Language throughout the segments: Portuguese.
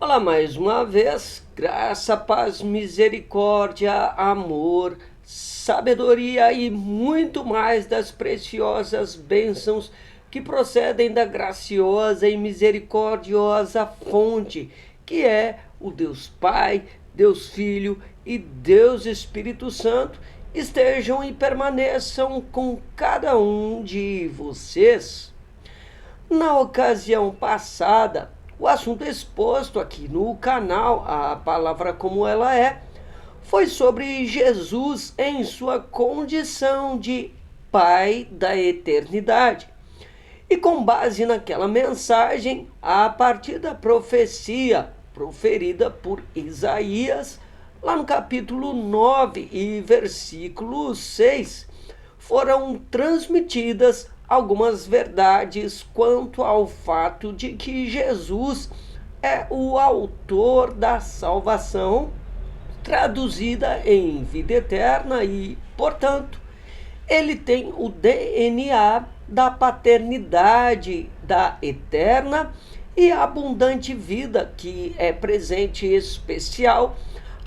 Olá, mais uma vez, graça, paz, misericórdia, amor, sabedoria e muito mais das preciosas bênçãos que procedem da graciosa e misericordiosa fonte, que é o Deus Pai, Deus Filho e Deus Espírito Santo, estejam e permaneçam com cada um de vocês. Na ocasião passada, o assunto exposto aqui no canal, a palavra como ela é, foi sobre Jesus em sua condição de Pai da eternidade. E com base naquela mensagem, a partir da profecia proferida por Isaías, lá no capítulo 9 e versículo 6, foram transmitidas algumas verdades quanto ao fato de que Jesus é o autor da salvação, traduzida em vida eterna e, portanto, ele tem o DNA da paternidade da eterna e abundante vida que é presente especial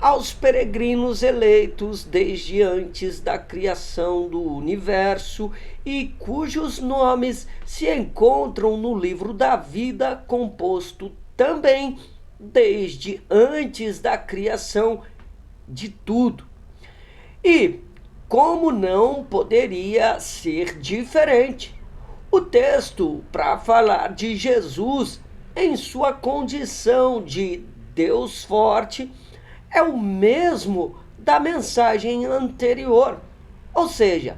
aos peregrinos eleitos desde antes da criação do universo e cujos nomes se encontram no livro da vida, composto também desde antes da criação de tudo. E como não poderia ser diferente, o texto para falar de Jesus em sua condição de Deus forte é o mesmo da mensagem anterior, ou seja,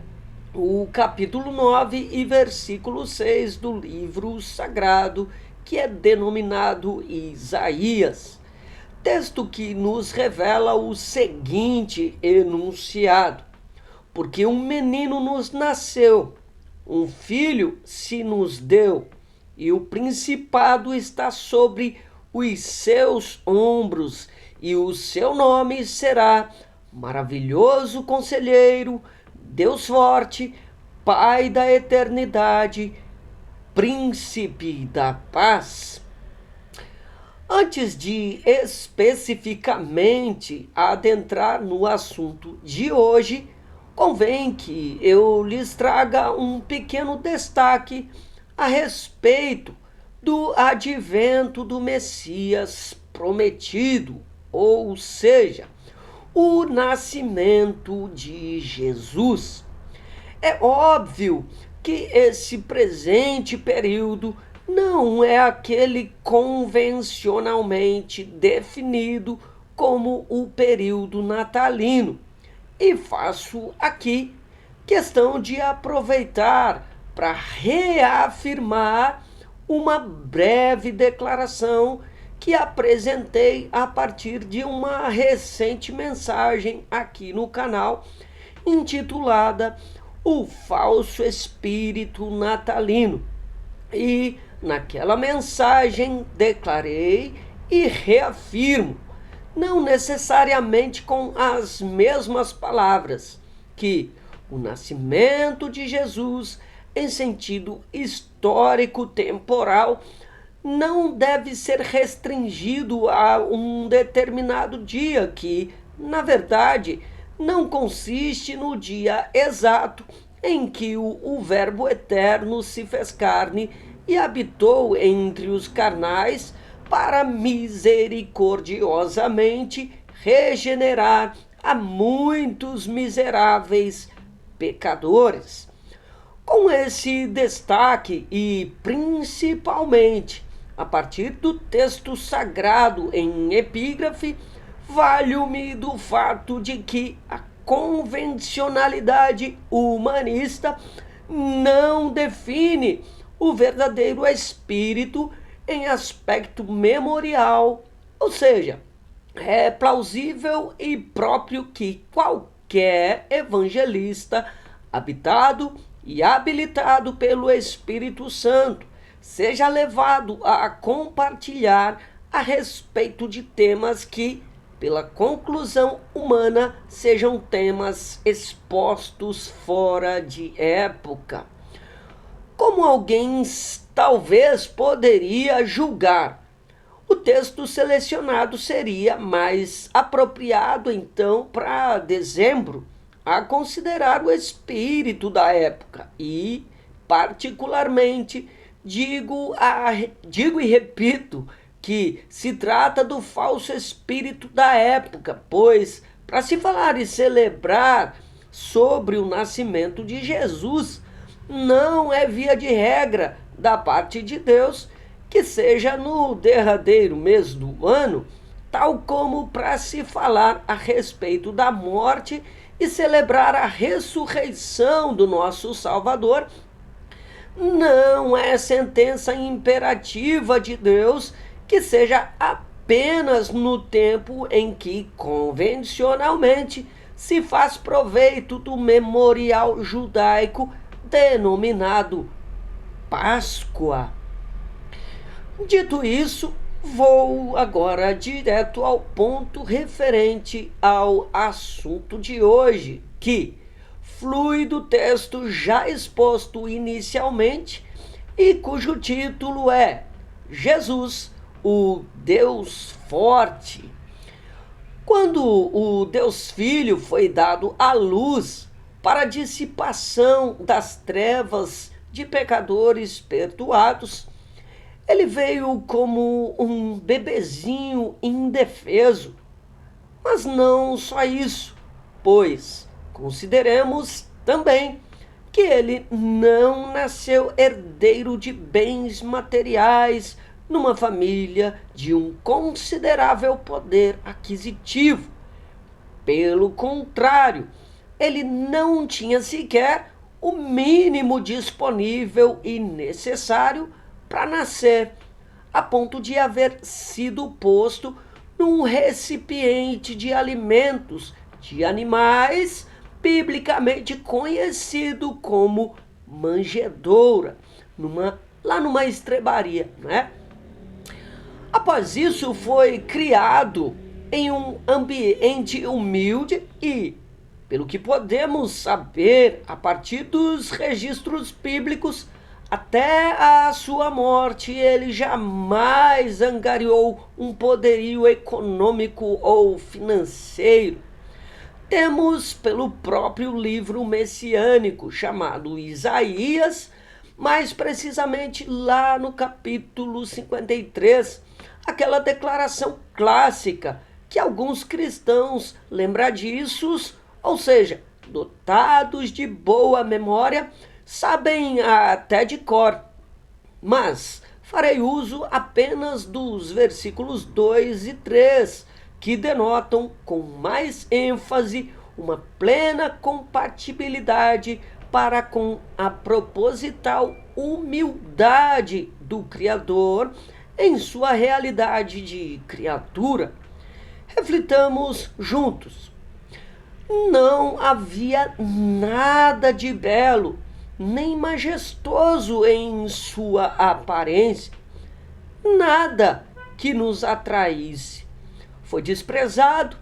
o capítulo 9 e versículo 6 do livro sagrado, que é denominado Isaías. Texto que nos revela o seguinte enunciado: porque um menino nos nasceu, um filho se nos deu, e o principado está sobre os seus ombros, e o seu nome será Maravilhoso Conselheiro, Deus Forte, Pai da Eternidade, Príncipe da Paz. Antes de especificamente adentrar no assunto de hoje, convém que eu lhes traga um pequeno destaque a respeito do advento do Messias prometido, ou seja, o nascimento de Jesus. É óbvio que esse presente período não é aquele convencionalmente definido como o período natalino. E faço aqui questão de aproveitar para reafirmar uma breve declaração que apresentei a partir de uma recente mensagem aqui no canal, intitulada O Falso Espírito Natalino. E naquela mensagem declarei e reafirmo, não necessariamente com as mesmas palavras, que o nascimento de Jesus, em sentido histórico temporal, não deve ser restringido a um determinado dia, que, na verdade, não consiste no dia exato em que o Verbo eterno se fez carne e habitou entre os carnais para misericordiosamente regenerar a muitos miseráveis pecadores. Com esse destaque e principalmente a partir do texto sagrado em epígrafe, valho-me do fato de que a convencionalidade humanista não define o verdadeiro espírito em aspecto memorial, ou seja, é plausível e próprio que qualquer evangelista habitado e habilitado pelo Espírito Santo seja levado a compartilhar a respeito de temas que, pela conclusão humana, sejam temas expostos fora de época. Como alguém talvez poderia julgar, O texto selecionado seria mais apropriado, então, para dezembro, a considerar o espírito da época e, particularmente, digo e repito que se trata do falso espírito da época, pois, para se falar e celebrar sobre o nascimento de Jesus, não é via de regra da parte de Deus que seja no derradeiro mês do ano, tal como para se falar a respeito da morte e celebrar a ressurreição do nosso Salvador. Não é sentença imperativa de Deus que seja apenas no tempo em que convencionalmente se faz proveito do memorial judaico denominado Páscoa. Dito isso, vou agora direto ao ponto referente ao assunto de hoje, que flui do texto já exposto inicialmente e cujo título é Jesus, o Deus Forte. Quando o Deus Filho foi dado à luz para a dissipação das trevas de pecadores perdoados, ele veio como um bebezinho indefeso. Mas não só isso, pois consideremos também que ele não nasceu herdeiro de bens materiais numa família de um considerável poder aquisitivo. Pelo contrário, ele não tinha sequer o mínimo disponível e necessário para nascer, a ponto de haver sido posto num recipiente de alimentos de animais biblicamente conhecido como manjedoura, lá numa estrebaria, né? Após isso, foi criado em um ambiente humilde e, pelo que podemos saber a partir dos registros bíblicos, até a sua morte, ele jamais angariou um poderio econômico ou financeiro. Temos pelo próprio livro messiânico chamado Isaías, mais precisamente lá no capítulo 53, aquela declaração clássica que alguns cristãos lembradiços, ou seja, dotados de boa memória, sabem até de cor, mas farei uso apenas dos versículos 2 e 3, que denotam com mais ênfase uma plena compatibilidade para com a proposital humildade do Criador em sua realidade de criatura. Reflitamos juntos. Não havia nada de belo nem majestoso em sua aparência, nada que nos atraísse. Foi desprezado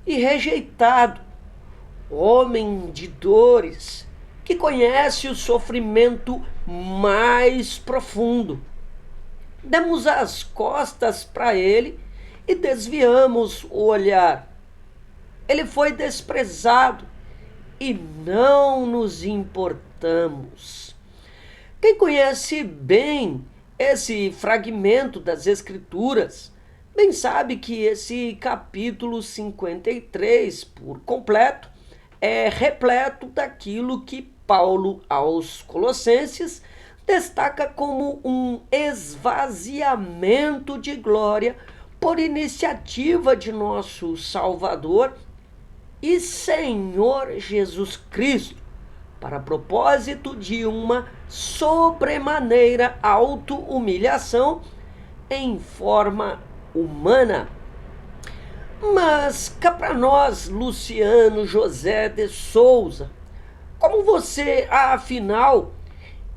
e rejeitado, homem de dores, que conhece o sofrimento mais profundo. Demos as costas para ele e desviamos o olhar. Ele foi desprezado e não nos importamos. Quem conhece bem esse fragmento das Escrituras, bem sabe que esse capítulo 53, por completo, é repleto daquilo que Paulo, aos Colossenses, destaca como um esvaziamento de glória por iniciativa de nosso Salvador e Senhor Jesus Cristo, para propósito de uma sobremaneira auto-humilhação em forma humana. Mas cá para nós, Luciano José de Souza, como você, afinal,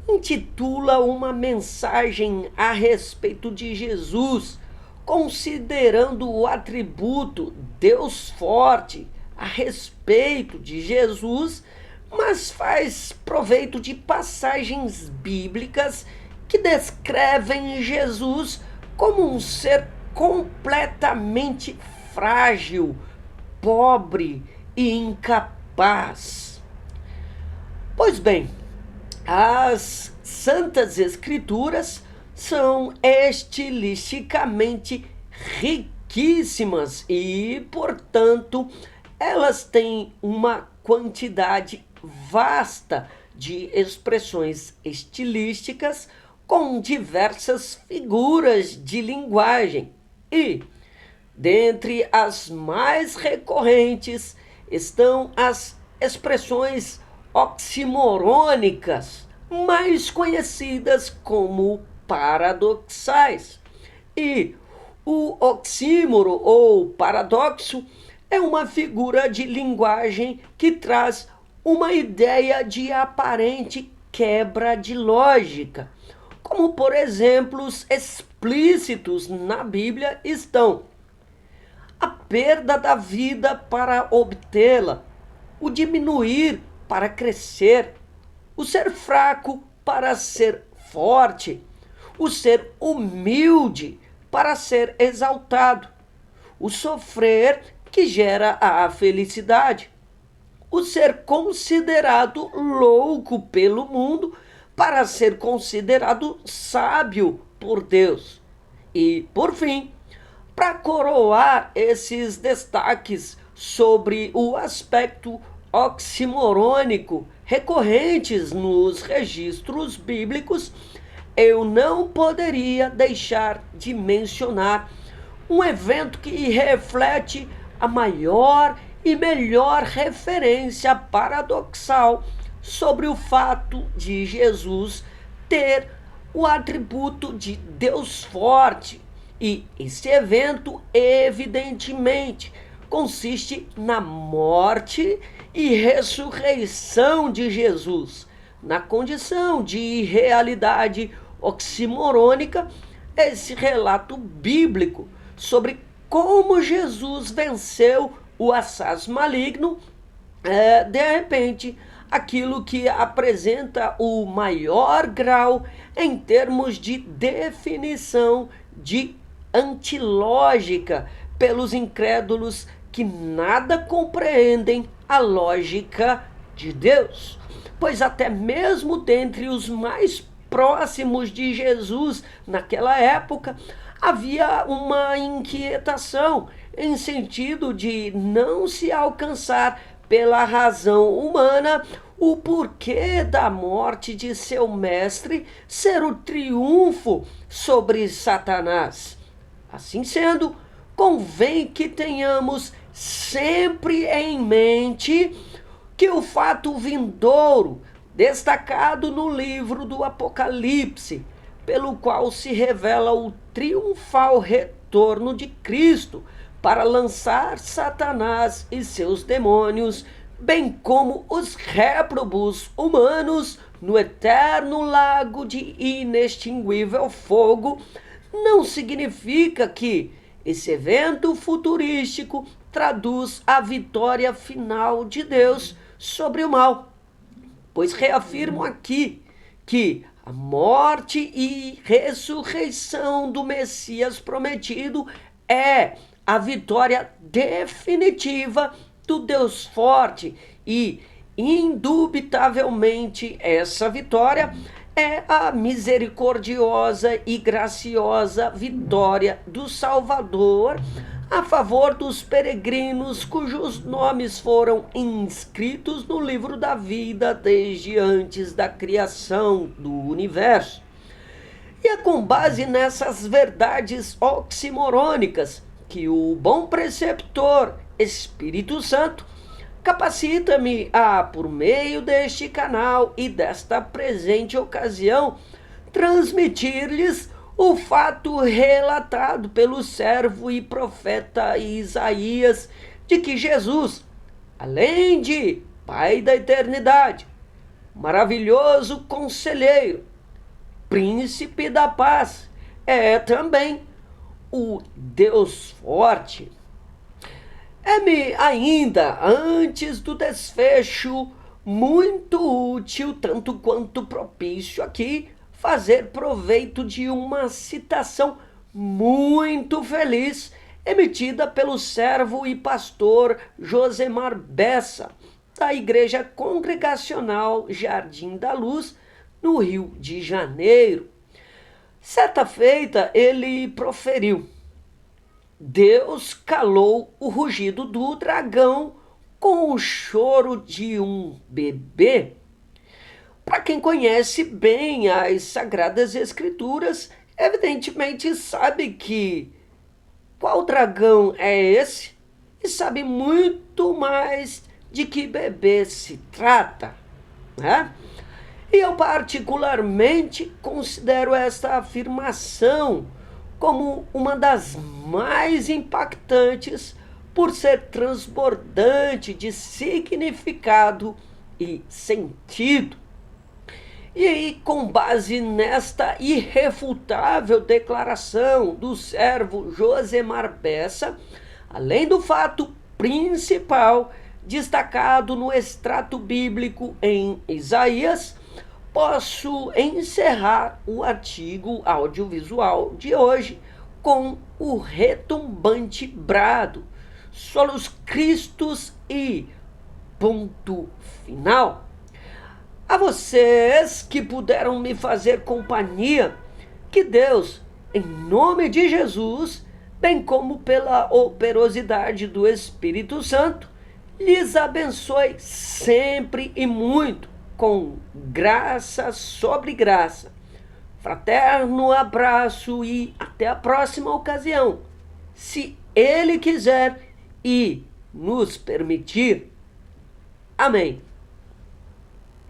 intitula uma mensagem a respeito de Jesus, considerando o atributo Deus forte a respeito de Jesus, mas faz proveito de passagens bíblicas que descrevem Jesus como um ser completamente frágil, pobre e incapaz. Pois bem, as Santas Escrituras são estilisticamente riquíssimas e, portanto, elas têm uma quantidade vasta de expressões estilísticas com diversas figuras de linguagem e, dentre as mais recorrentes, estão as expressões oximorônicas, mais conhecidas como paradoxais. E o oxímoro ou paradoxo é uma figura de linguagem que traz uma ideia de aparente quebra de lógica, como por exemplos explícitos na Bíblia estão a perda da vida para obtê-la, o diminuir para crescer, o ser fraco para ser forte, o ser humilde para ser exaltado, o sofrer que gera a felicidade, o ser considerado louco pelo mundo para ser considerado sábio por Deus. E, por fim, para coroar esses destaques sobre o aspecto oximorônico recorrentes nos registros bíblicos, eu não poderia deixar de mencionar um evento que reflete a maior e melhor referência paradoxal sobre o fato de Jesus ter o atributo de Deus forte. E esse evento, evidentemente, consiste na morte e ressurreição de Jesus. Na condição de realidade oximorônica, esse relato bíblico sobre como Jesus venceu o assaz maligno de repente, aquilo que apresenta o maior grau em termos de definição de antilógica pelos incrédulos que nada compreendem a lógica de Deus. Pois até mesmo dentre os mais próximos de Jesus naquela época, havia uma inquietação em sentido de não se alcançar pela razão humana o porquê da morte de seu mestre ser o triunfo sobre Satanás. Assim sendo, convém que tenhamos sempre em mente que o fato vindouro, destacado no livro do Apocalipse, pelo qual se revela o triunfal retorno de Cristo para lançar Satanás e seus demônios, bem como os réprobos humanos, no eterno lago de inextinguível fogo, não significa que esse evento futurístico traduz a vitória final de Deus sobre o mal, pois reafirmo aqui que a morte e ressurreição do Messias prometido é a vitória definitiva do Deus forte e, indubitavelmente, essa vitória é a misericordiosa e graciosa vitória do Salvador a favor dos peregrinos cujos nomes foram inscritos no livro da vida desde antes da criação do universo. E é com base nessas verdades oximorônicas que o bom preceptor Espírito Santo capacita-me a, por meio deste canal e desta presente ocasião, transmitir-lhes o fato relatado pelo servo e profeta Isaías de que Jesus, além de Pai da eternidade, maravilhoso conselheiro, príncipe da paz, é também o Deus forte. É-me ainda, antes do desfecho, muito útil, tanto quanto propício aqui, fazer proveito de uma citação muito feliz, emitida pelo servo e pastor Josemar Bessa, da Igreja Congregacional Jardim da Luz, no Rio de Janeiro. Certa feita ele proferiu: Deus calou o rugido do dragão com o choro de um bebê. Para quem conhece bem as Sagradas Escrituras, evidentemente sabe que qual dragão é esse e sabe muito mais de que bebê se trata, né? E eu particularmente considero esta afirmação como uma das mais impactantes por ser transbordante de significado e sentido. E aí, com base nesta irrefutável declaração do servo Josemar Bessa, além do fato principal destacado no extrato bíblico em Isaías, posso encerrar o artigo audiovisual de hoje com o retumbante brado: Solus Christus e ponto final. A vocês que puderam me fazer companhia, que Deus, em nome de Jesus, bem como pela operosidade do Espírito Santo, lhes abençoe sempre e muito, com graça sobre graça. Fraterno abraço e até a próxima ocasião, se Ele quiser e nos permitir. Amém.